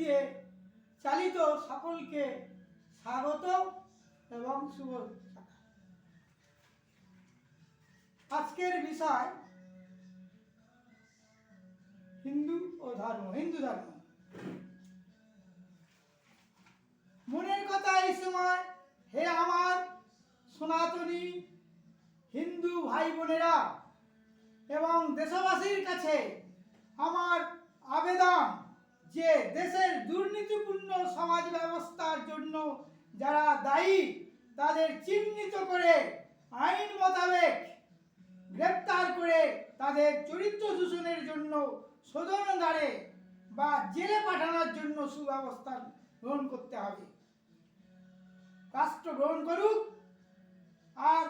দিয়ে চালিত সকলকে স্বাগত এবং শুভ সকাল। আজকের বিষয় হিন্দু ধর্ম। মনের কথা এই সময়, হে আমার সনাতনী হিন্দু ভাই বোনেরা এবং দেশবাসীর কাছে আমার আবেদন যে দেশের দুর্নীতিপূর্ণ সমাজ ব্যবস্থার জন্য যারা দায়ী তাদের চিহ্নিত করে আইন মোতাবেক গ্রেপ্তার করে তাদের চরিত্র দূষণের জন্য শোধনাগারে বা জেলে পাঠানোর জন্য সুব্যবস্থা গ্রহণ করতে হবে। রাষ্ট্র গ্রহণ করুক। আর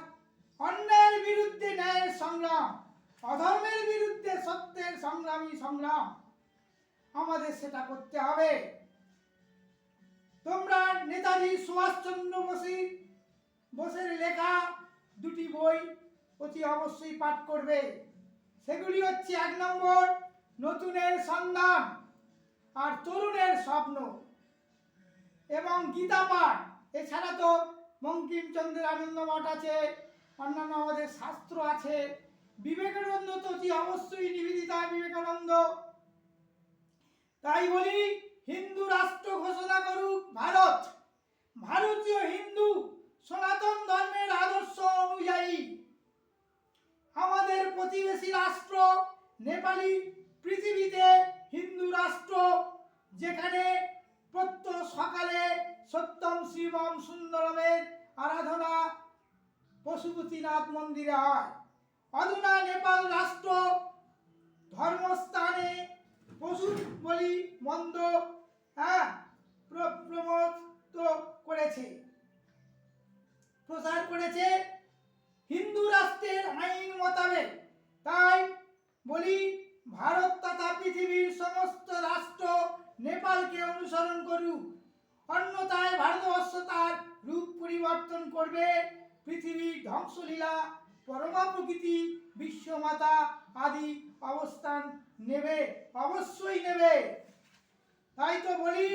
অন্যায়ের বিরুদ্ধে ন্যায়ের সংগ্রাম, অধর্মের বিরুদ্ধে সত্যের সংগ্রাম আমাদের সেটা করতে হবে। তোমরা নেতাজি সুভাষচন্দ্র বোসের লেখা দুটি বই অতি অবশ্যই পাঠ করবে। সেগুলি হচ্ছে 1 নম্বর নতুনের সন্ধান আর তরুণের স্বপ্ন এবং গীতা পাঠ। এছাড়া তো বঙ্কিমচন্দ্রের আনন্দ মঠ আছে, অন্যান্য আমাদের শাস্ত্র আছে। বিবেকানন্দ তো অতি অবশ্যই নিবেদিতা বিবেকানন্দ। তাই বলি হিন্দু রাষ্ট্র ঘোষণা করুক ভারত। ভারতীয় হিন্দু সনাতন ধর্মের আদর্শ অনুযায়ী আমাদের প্রতিবেশী রাষ্ট্র নেপালি পৃথিবীতে হিন্দু রাষ্ট্র, যেখানে প্রত্যহ সকালে সত্যম শিবম সুন্দরমের আরাধনা পশুপতিনাথ মন্দিরে হয়। অধুনা নেপাল রাষ্ট্র ধর্মস্থানে পশু বলি মন্দ প্রচার করেছে হিন্দু রাষ্ট্রের আইন মোতাবেক। তাই বলি ভারত তথা পৃথিবীর সমস্ত রাষ্ট্র নেপালকে অনুসরণ করুক, অন্যথায় ভারতবর্ষ তার রূপ পরিবর্তন করবে। পৃথিবীর ধ্বংসলীলা পরমা প্রকৃতি বিশ্বমাতা আদি অবস্থান নেবে, অবশ্যই নেবে। তাই তো বলি,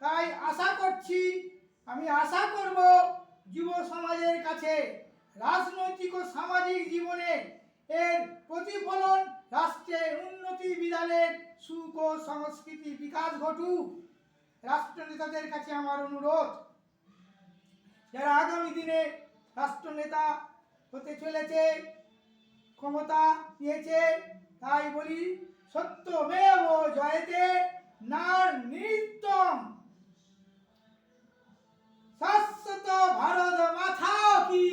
তাই আমি আশা করব যুব সমাজের কাছে রাজনৈতিক ও সামাজিক জীবনে এর প্রতিফলন রাষ্ট্রের উন্নতি বিধানের সুখ ও সংস্কৃতি বিকাশ ঘটুক। রাষ্ট্রনেতাদের কাছে আমার অনুরোধ, যারা আগামী দিনে রাষ্ট্রনেতা হতে চলেছে, ক্ষমতা নিয়েছে, তাই বলি সত্যমেব জয়তে নার নিত্যম। শাশ্বত ভারত মাতা কি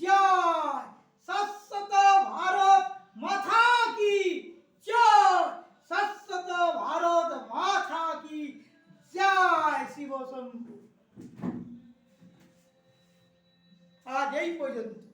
জয়। শাশ্বত ভারত মাতা কি জয়। শাশ্বত ভারত মাতা কি জয়। শিব শম্ভু। আজ এই পর্যন্ত।